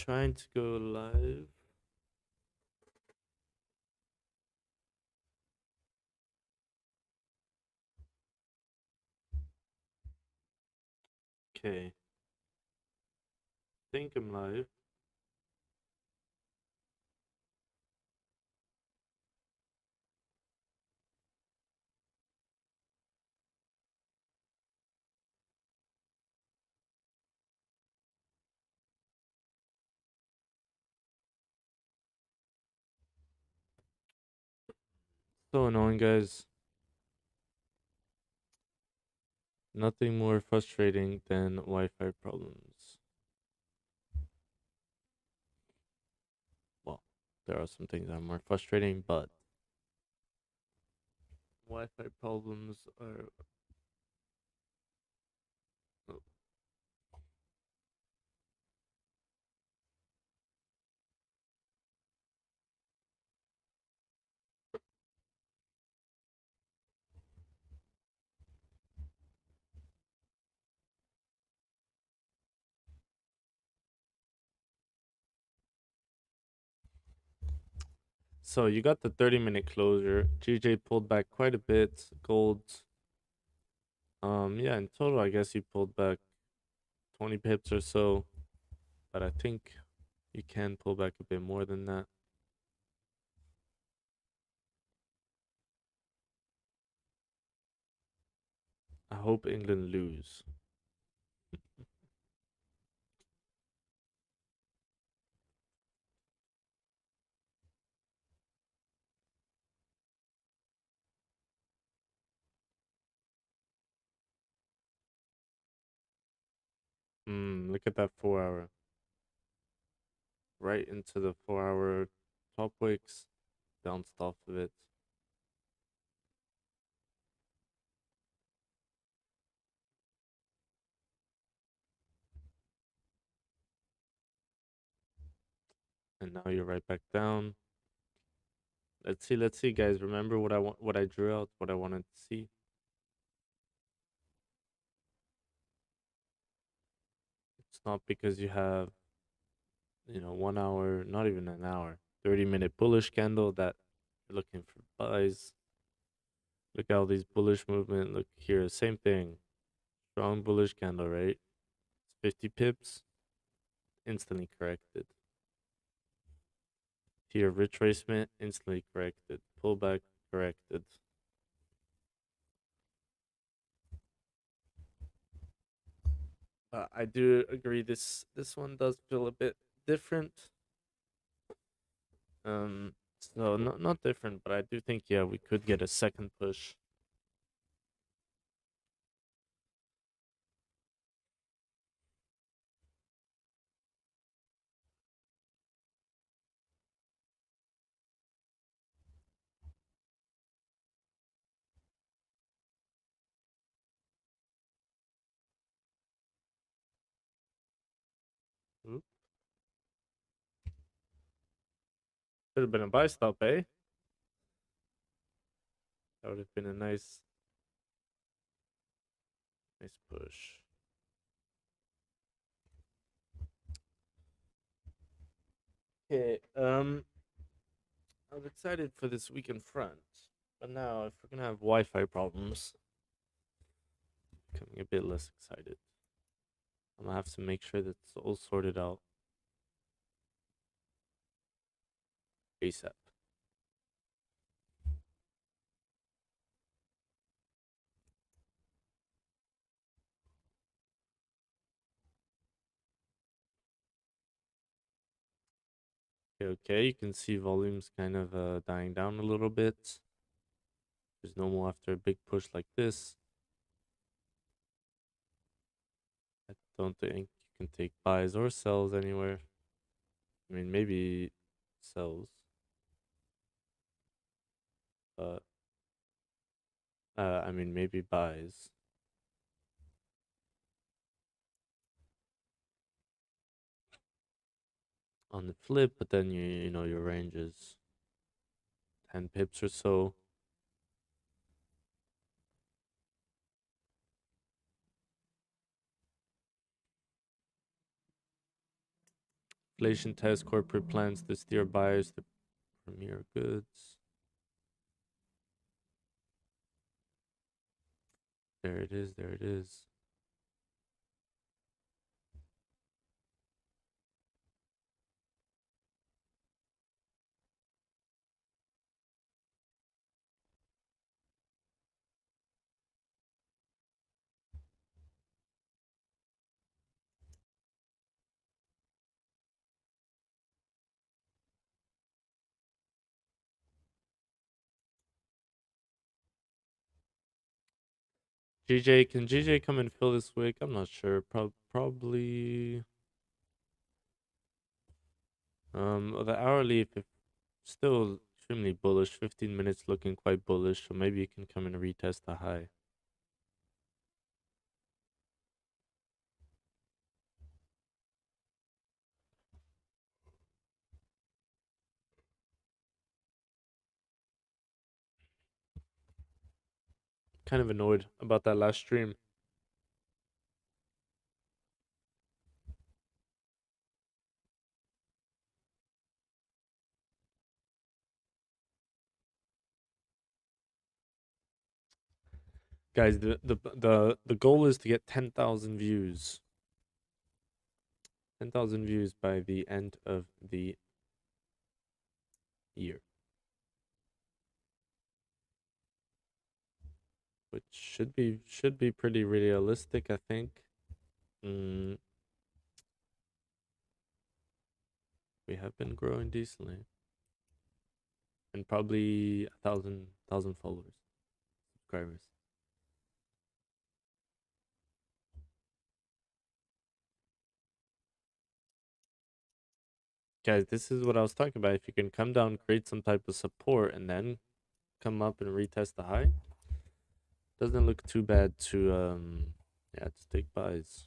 trying to go live. Okay. Think I'm live. So annoying, guys. Nothing more frustrating than Wi-Fi problems. Well, there are some things that are more frustrating, but Wi-Fi problems are. Oh. So you got the 30-minute closure. GJ pulled back quite a bit. Gold. Yeah, in total, I guess you pulled back 20 pips or so, but I think you can pull back a bit more than that. I hope England lose. Look at that 4 hour. Right into the 4 hour top wicks. Bounced off of it. And now you're right back down. Let's see, guys. Remember what I drew out, what I wanted to see. It's not because you have, 1 hour, not even an hour, 30-minute bullish candle that you're looking for buys. Look at all these bullish movement. Look here, same thing. Strong bullish candle, right? It's 50 pips, instantly corrected. Here, retracement, instantly corrected. Pullback, corrected. I do agree this one does feel a bit different. So not different, but I do think yeah we could get a second push. Oop. Could have been a buy stop, eh? That would have been a nice push. Okay. I was excited for this weekend front, but now if we're gonna have Wi-Fi problems, becoming a bit less excited. I'm gonna have to make sure that's all sorted out ASAP. Okay, you can see volumes kind of dying down a little bit. There's normal after a big push like this. I don't think you can take buys or sells anywhere. I mean, maybe sells, but I mean, maybe buys on the flip, but then you know your range is 10 pips or so. Escalation test, corporate plans to steer buyers to premier goods. There it is, there it is. GJ, can GJ come and fill this week? I'm not sure. Probably. The hourly, if still extremely bullish. 15 minutes looking quite bullish, so maybe you can come and retest the high. Kind of annoyed about that last stream. Guys, the goal is to get 10,000 views. 10,000 views by the end of the year. Which should be pretty realistic, I think. We have been growing decently. And probably 1,000 followers, subscribers. Guys, this is what I was talking about. If you can come down, create some type of support, and then come up and retest the high, doesn't look too bad to yeah, to take buys.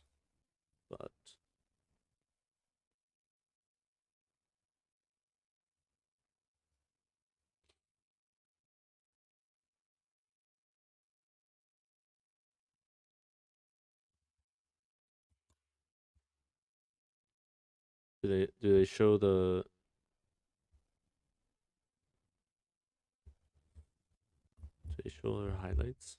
But do they show the their highlights?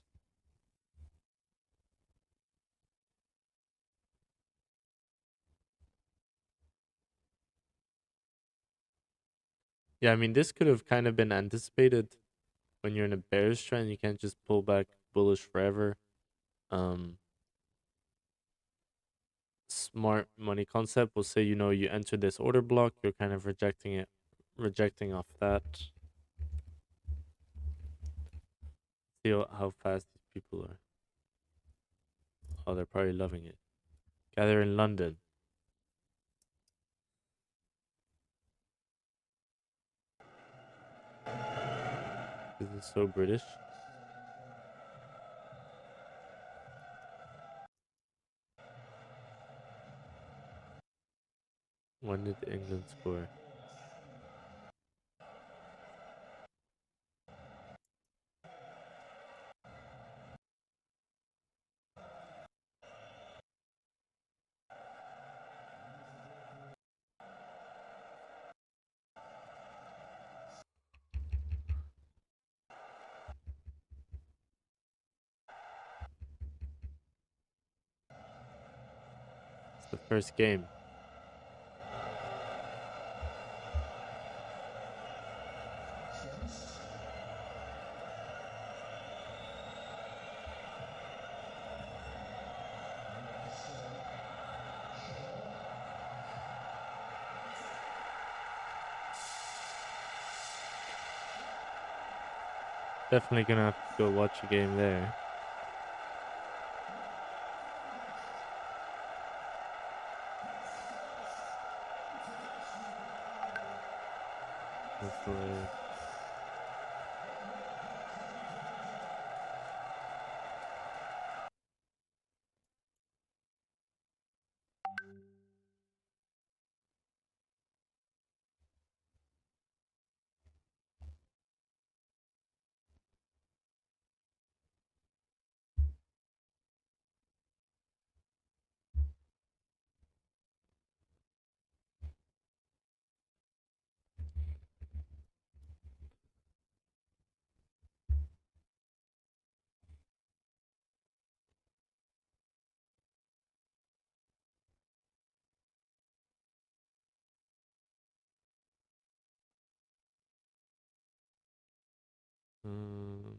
Yeah, I mean, this could have kind of been anticipated. When you're in a bearish trend, you can't just pull back bullish forever. Smart money concept will say, you enter this order block, you're kind of rejecting off that. See how fast these people are. Oh, they're probably loving it. Gather in London. This is so British. When did England score? It's the first game. Definitely gonna have to go watch a game there. Hopefully. Um,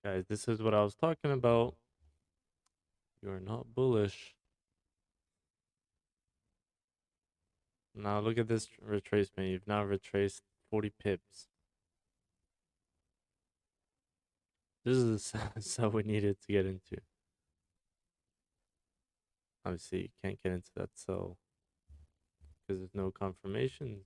guys, this is what I was talking about. You're not bullish. Now look at this retracement. You've now retraced 40 pips. This is the sell we needed to get into. Obviously, you can't get into that sell because there's no confirmation.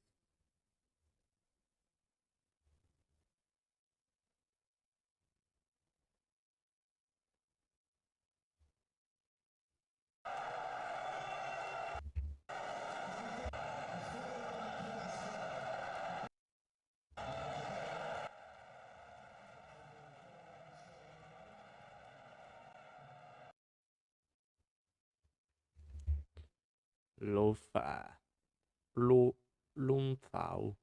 Lo-fa. Lumfao.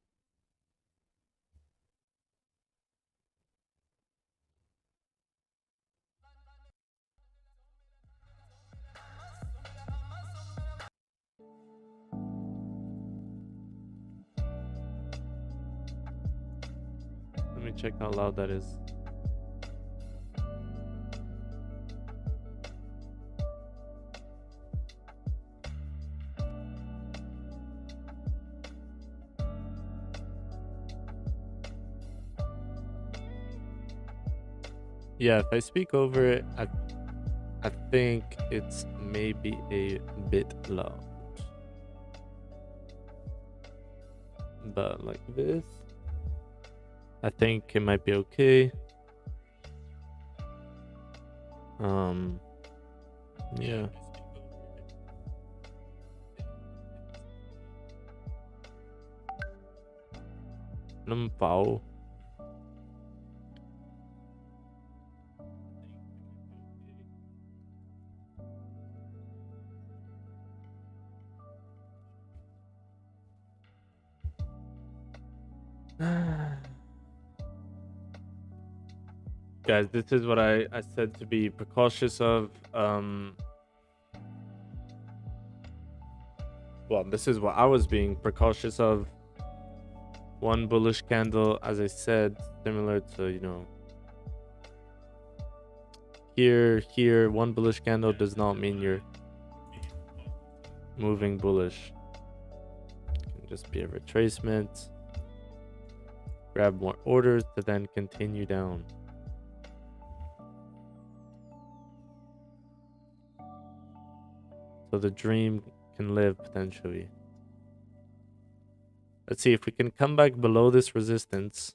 Let me check how loud that is. Yeah, if I speak over it, I think it's maybe a bit loud. But like this, I think it might be okay. Yeah. Lumfao. Guys, this is what I said to be precautious of. Well, this is what I was being precautious of. One bullish candle, as I said, similar to, you know, here, one bullish candle does not mean you're moving bullish. It can just be a retracement. Grab more orders to then continue down. So the dream can live potentially. Let's see if we can come back below this resistance,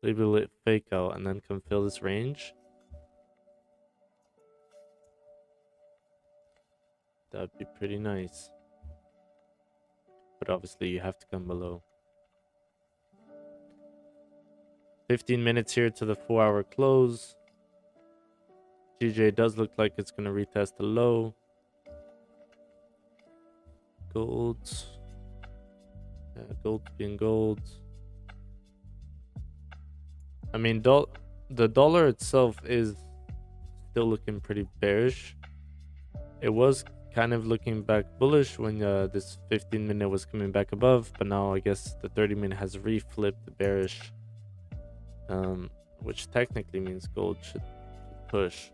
label it fake out, and then come fill this range. That'd be pretty nice. But obviously you have to come below. 15 minutes here to the 4-hour close. GJ does look like it's going to retest the low. Gold. Yeah, gold being gold. I mean, the dollar itself is still looking pretty bearish. It was kind of looking back bullish when this 15-minute was coming back above, but now I guess the 30-minute has reflipped bearish, which technically means gold should push.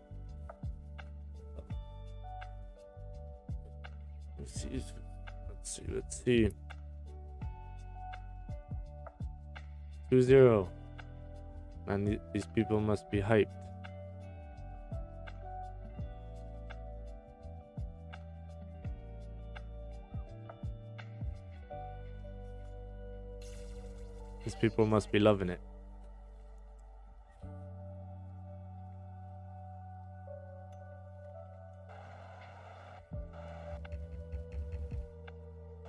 Let's see. 2-0. Man, these people must be hyped. people must be loving it.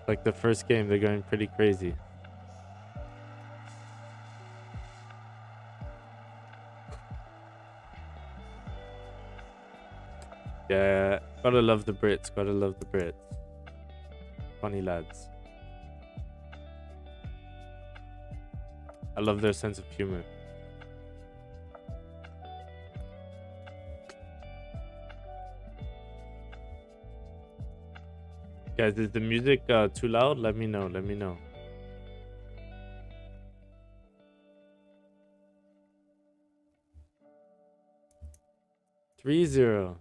Like the first game, they're going pretty crazy. Yeah, gotta love the Brits. Gotta love the Brits. Funny lads. I love their sense of humor. Guys, is the music too loud? Let me know. Let me know. Three zero.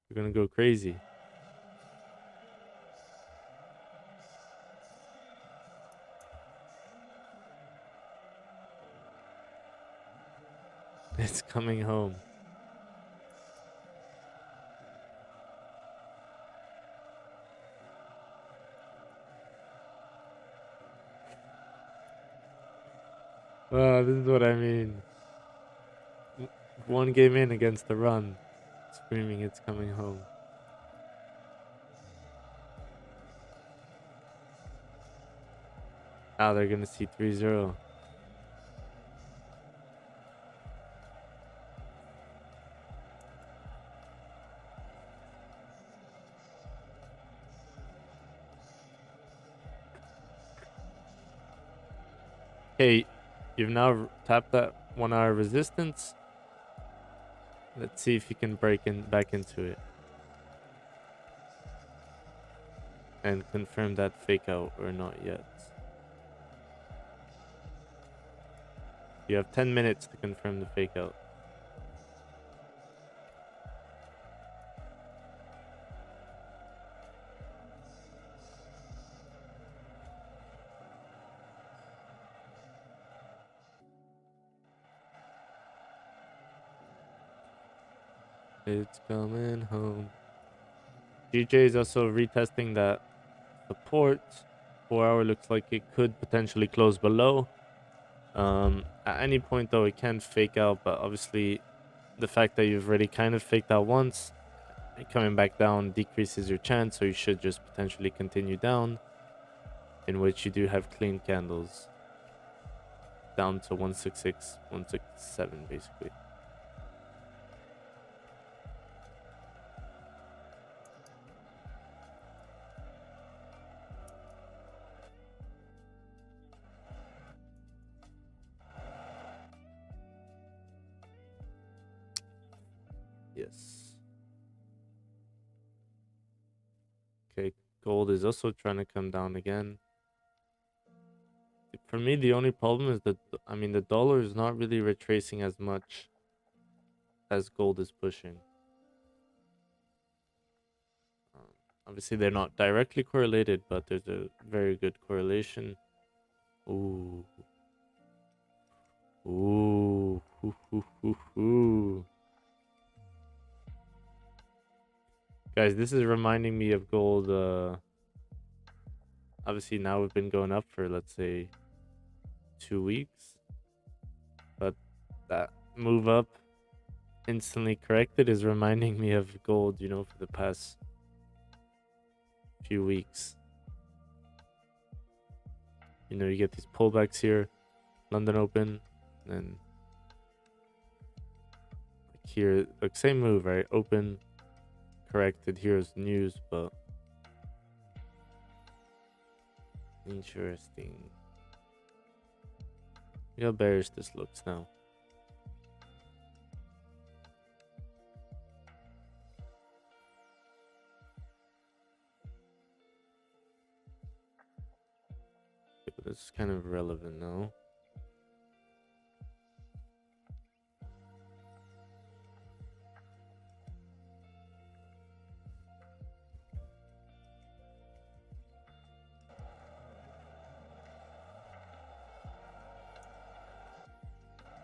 We're gonna go crazy. It's coming home. Oh, this is what I mean. One game in against the run. Screaming it's coming home. Now they're gonna see 3-0. Okay, you've now tapped that 1 hour resistance. Let's see if you can break in back into it. And confirm that fake out or not yet. You have 10 minutes to confirm the fake out. It's coming home. GJ is also retesting that support. 4 hour looks like it could potentially close below. At any point though, it can fake out, but obviously the fact that you've already kind of faked out once, coming back down decreases your chance, so you should just potentially continue down, in which you do have clean candles down to 166, 167 basically. Yes. Okay, gold is also trying to come down again. For me, the only problem is that, I mean, the dollar is not really retracing as much as gold is pushing. Obviously, they're not directly correlated, but there's a very good correlation. Ooh. Ooh. Hoo, hoo, hoo, hoo. Guys, this is reminding me of gold. Obviously, now we've been going up for, let's say, 2 weeks. But that move up instantly corrected is reminding me of gold, you know, for the past few weeks. You know, you get these pullbacks here, London Open, and then like here, like same move, right? Open, corrected. Here's news, but interesting. Look how bearish this looks now. But this is kind of relevant now.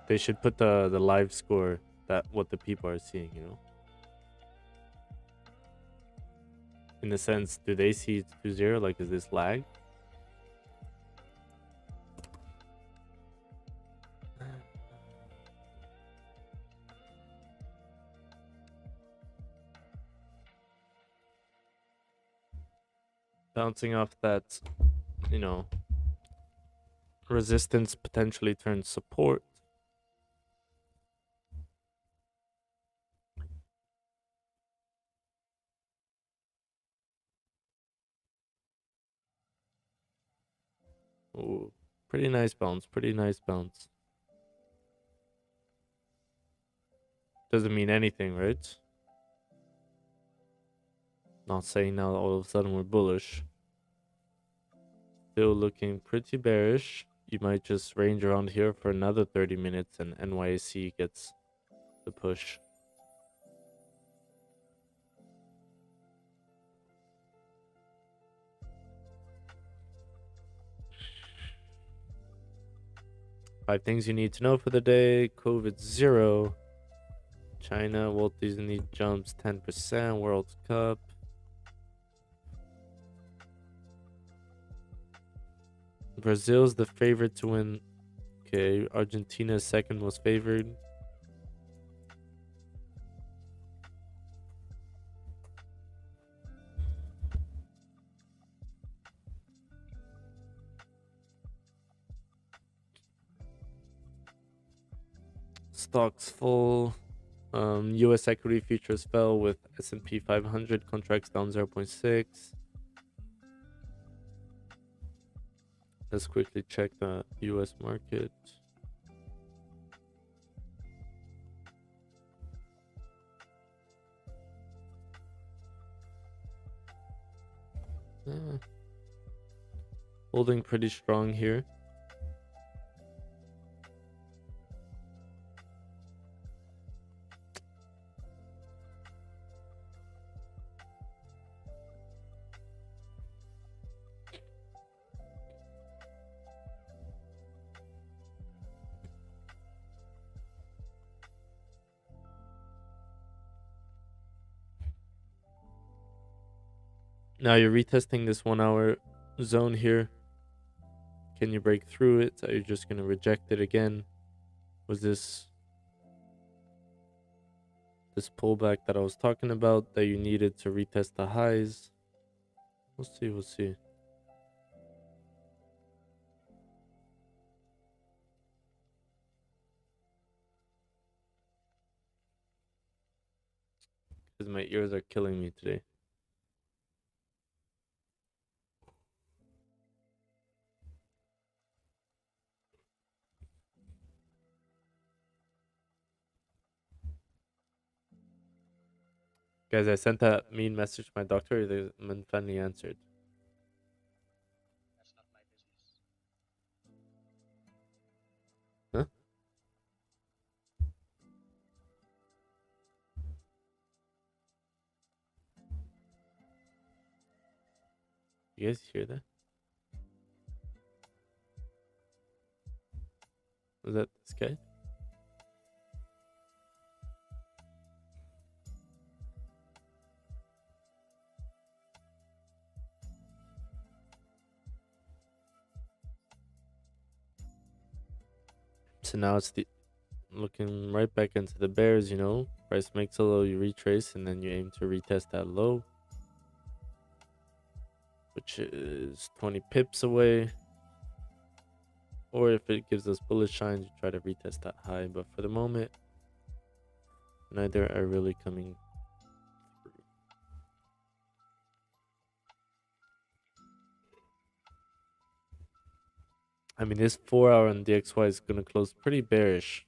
They should put the live score, that what the people are seeing, you know. In the sense, do they see it's 2-0? Like, is this lag? Bouncing off that, you know, resistance potentially turns support. Ooh, pretty nice bounce. Pretty nice bounce. Doesn't mean anything, right? Not saying now all of a sudden we're bullish. Still looking pretty bearish. You might just range around here for another 30 minutes and NYC gets the push. Five things you need to know for the day. COVID 0. China, Walt Disney jumps 10%. World Cup. Brazil's the favorite to win. Okay, Argentina's second most favored. Stocks full. U.S. equity futures fell with S&P 500 contracts down 0.6. Let's quickly check the U.S. market. Holding pretty strong here. Now you're retesting this 1 hour zone here. Can you break through it? Are you just going to reject it again? Was this pullback that I was talking about that you needed to retest the highs? We'll see, we'll see. Because my ears are killing me today. Guys, I sent that mean message to my doctor. The man finally answered. That's not my business. Huh? You guys hear that? Was that this guy? So now it's the looking right back into the bears, you know. Price makes a low, you retrace, and then you aim to retest that low, which is 20 pips away. Or if it gives us bullish shines, you try to retest that high. But for the moment, neither are really coming through. I mean, this 4 hour on DXY is going to close pretty bearish.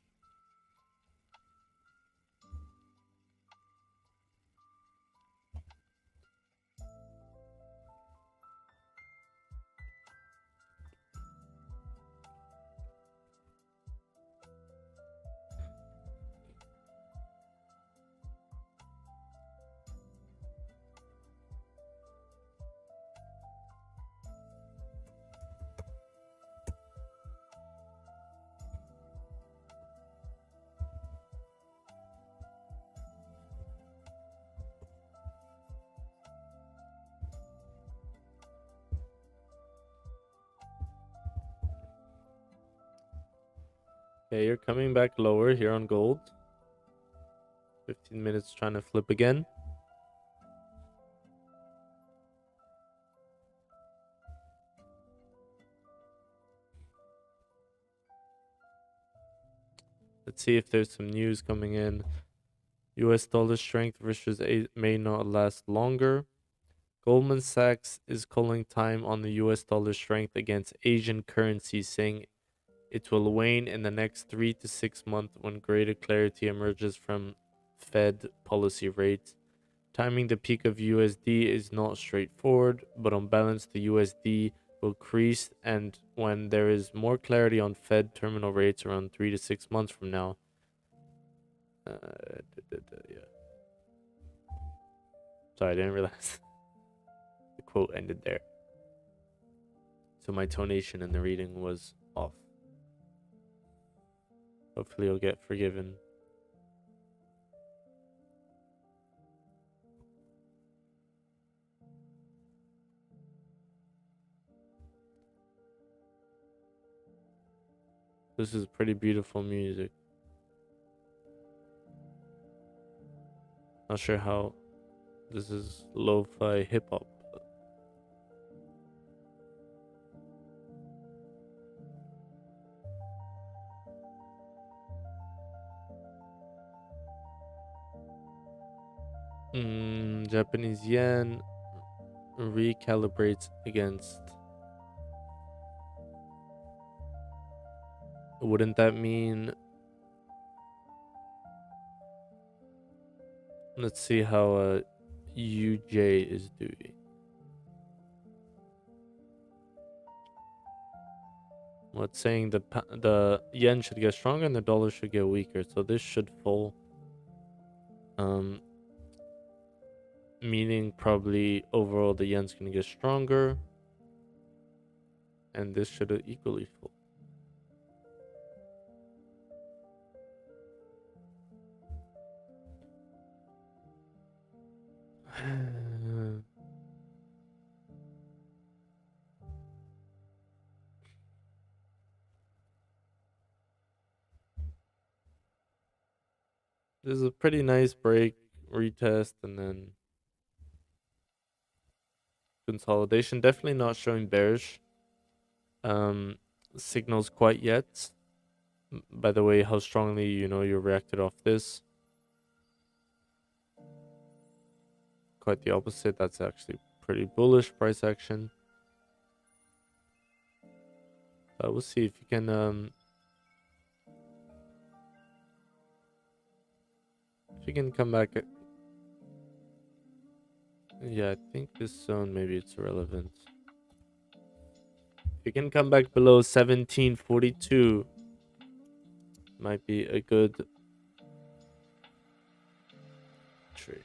Okay, you're coming back lower here on gold. 15 minutes trying to flip again. Let's see if there's some news coming in. US dollar strength versus may not last longer. Goldman Sachs is calling time on the US dollar strength against Asian currencies, saying it will wane in the next 3 to 6 months when greater clarity emerges from Fed policy rates. Timing the peak of USD is not straightforward, but on balance, the USD will crease, and when there is more clarity on Fed terminal rates around 3 to 6 months from now. Yeah. Sorry, I didn't realize the quote ended there. So my tonation in the reading was off. Hopefully I'll get forgiven. This is pretty beautiful music. Not sure how this is lo-fi hip-hop. Japanese yen recalibrates against. Wouldn't that mean? Let's see how UJ is doing. Well, it's saying the yen should get stronger and the dollar should get weaker, so this should fall. Meaning probably overall the yen's gonna get stronger, and this should equally fall. This is a pretty nice break, retest, and then consolidation. Definitely not showing bearish signals quite yet. By the way, how strongly you reacted off this. Quite the opposite. That's actually pretty bullish price action. We'll see if you can come back. Yeah, I think this zone, maybe it's irrelevant. If you can come back below 1742, might be a good trade.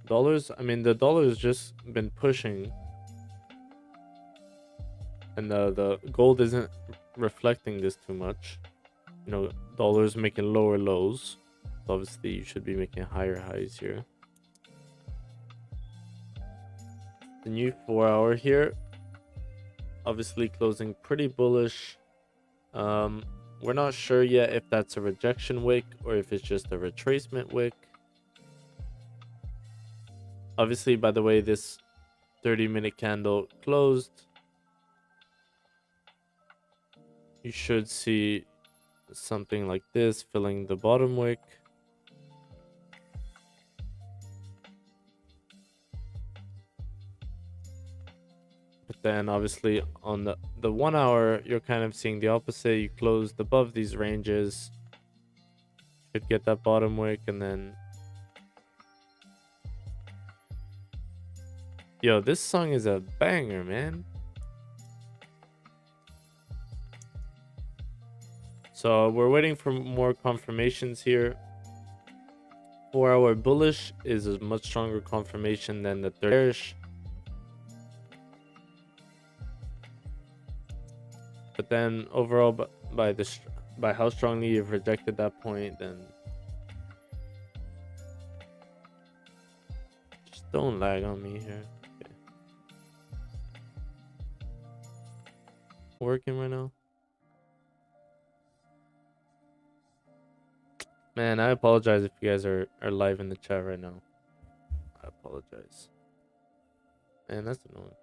Dollars, I mean, the dollar's just been pushing, and the gold isn't reflecting this too much. Dollars making lower lows. Obviously, you should be making higher highs here. The new 4-hour here, obviously closing pretty bullish. We're not sure yet if that's a rejection wick or if it's just a retracement wick. Obviously, by the way this 30-minute candle closed, you should see something like this filling the bottom wick. But then obviously on the 1 hour, you're kind of seeing the opposite. You closed above these ranges, should get that bottom wick, and then yo, this song is a banger, man. So we're waiting for more confirmations here. 4-hour bullish is a much stronger confirmation than the bearish. But then overall, by how strongly you've rejected that point, then Don't lag on me here. Okay. Working right now. Man, I apologize if you guys are live in the chat right now. I apologize. Man, that's annoying.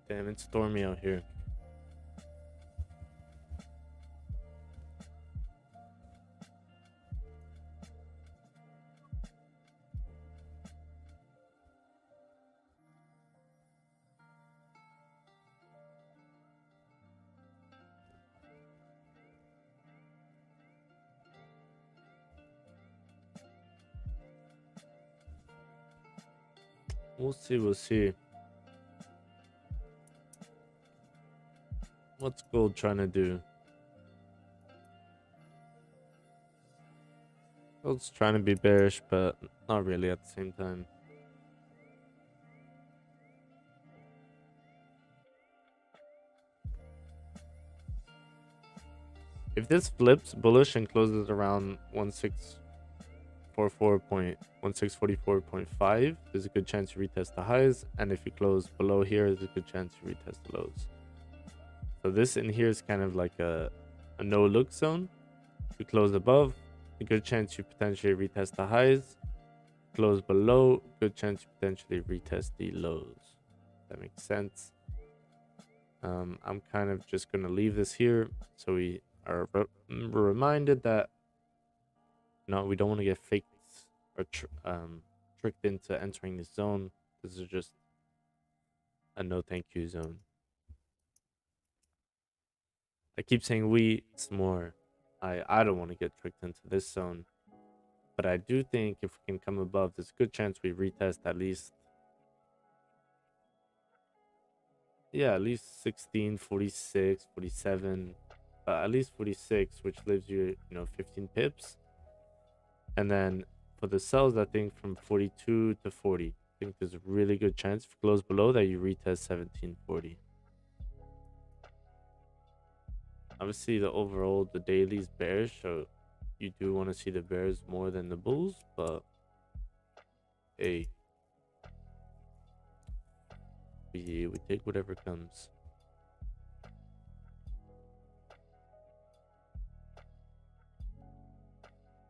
Damn, it's stormy out here. We'll see, we'll see. What's gold trying to do? Gold's trying to be bearish, but not really at the same time. If this flips bullish and closes around 1644.5, there's a good chance you retest the highs, and if you close below here, there's a good chance you retest the lows. So this in here is kind of like a no look zone. If you close above, a good chance you potentially retest the highs. Close below, good chance you potentially retest the lows. That makes sense. I'm kind of just going to leave this here so we are reminded that we don't want to get faked or tricked into entering this zone. This is just a no thank you zone. I keep saying it's more I don't want to get tricked into this zone, but I do think if we can come above, there's a good chance we retest at least 16, 46, 47, but at least 46, which leaves you 15 pips. And then for the sells, I think from 42 to 40, I think there's a really good chance if it goes below that you retest 1740. Obviously, the daily is bearish, so you do want to see the bears more than the bulls, but hey, we take whatever comes.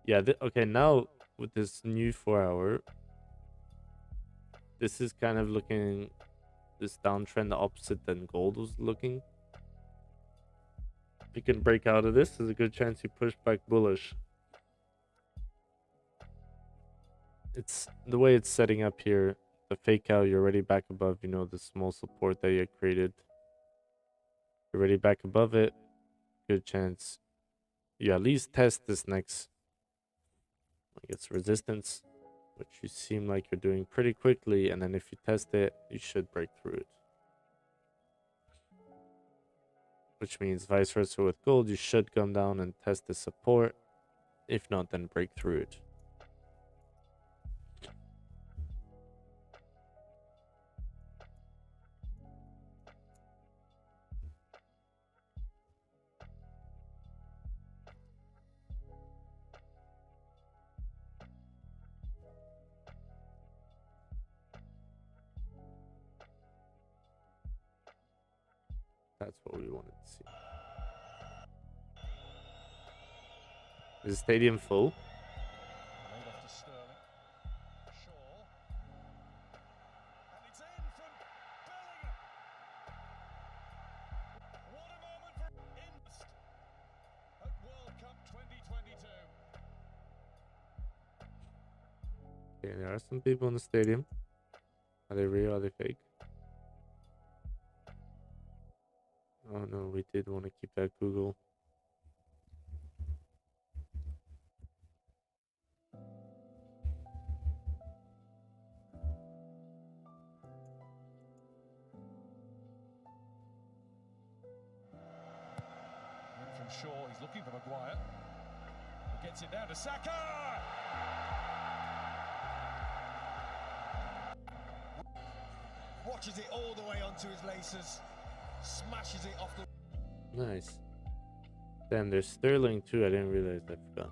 Yeah, okay, now with this new 4-hour, this is kind of looking this downtrend the opposite than gold was looking. If you can break out of this, there's a good chance you push back bullish. It's the way it's setting up here. The fake out, you're already back above, the small support that you had created. You're already back above it. Good chance you at least test this next, I guess, resistance, which you seem like you're doing pretty quickly. And then if you test it, you should break through it. Which means vice versa with gold, you should come down and test the support. If not, then break through it. That's what we wanted to see. Is the stadium full? Okay, there are some people in the stadium. Are they real? Are they fake? Oh no, we did want to keep that Google. From Shaw, he's looking for Maguire. He gets it down to Saka! Watches it all the way onto his laces. Smashes it off the... Nice. Damn, there's sterling too. I didn't realize. I forgot.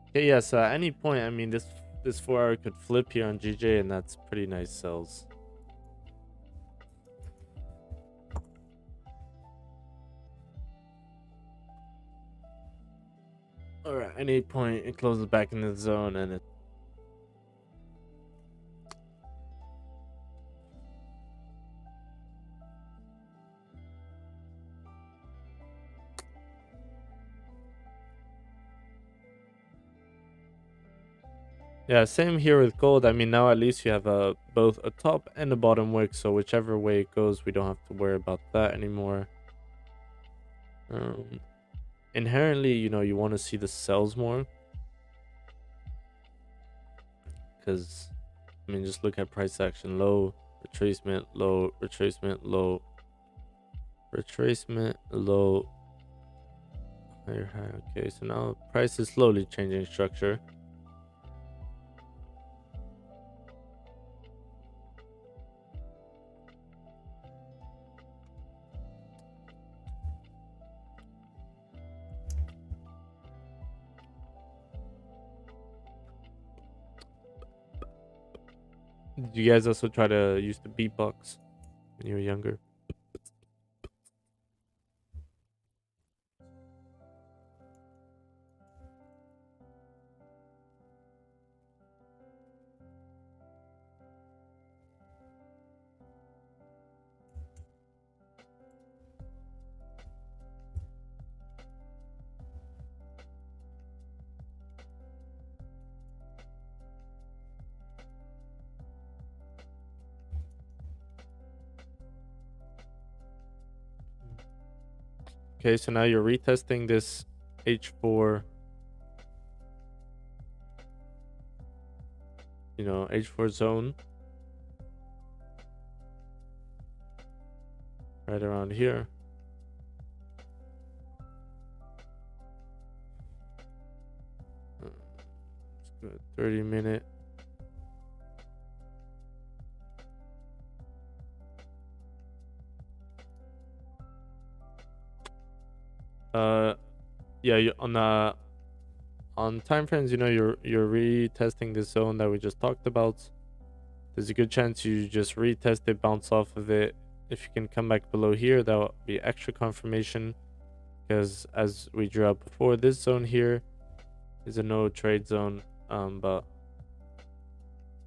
Okay, yeah, so at any point, I mean, this 4 hour could flip here on GJ, and that's pretty nice sells. Alright, any point, it closes back in the zone, and it. Yeah, same here with gold. I mean, now at least you have both a top and a bottom wick, so whichever way it goes, we don't have to worry about that anymore. Inherently, you know, you want to see the sells more, because, I mean, just look at price action: low, retracement, low, retracement, low, retracement, low, higher, high. Okay, so now price is slowly changing structure. Did you guys also try to use the beatbox when you were younger? Okay, so now you're retesting this H4, you know, H4 zone right around here. Let's go 30-minute. Yeah, on time frames, you know, you're retesting the zone that we just talked about. There's a good chance you just retest it, bounce off of it. If you can come back below here, that will be extra confirmation, because as we drew up before, this zone here is a no trade zone. But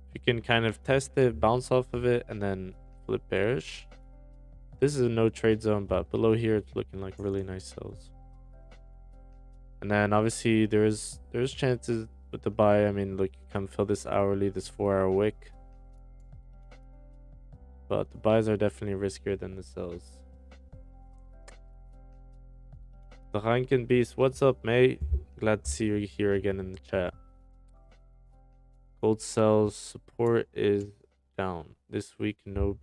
if you can kind of test it, bounce off of it, and then flip bearish, this is a no trade zone, but below here it's looking like really nice sells. And then obviously there's chances with the buy. I mean, look, you come fill this hourly, this 4 hour wick, but the buys are definitely riskier than the sells. The Rankin Beast, what's up, mate? Glad to see you here again in the chat. Gold sells, support is down this week. No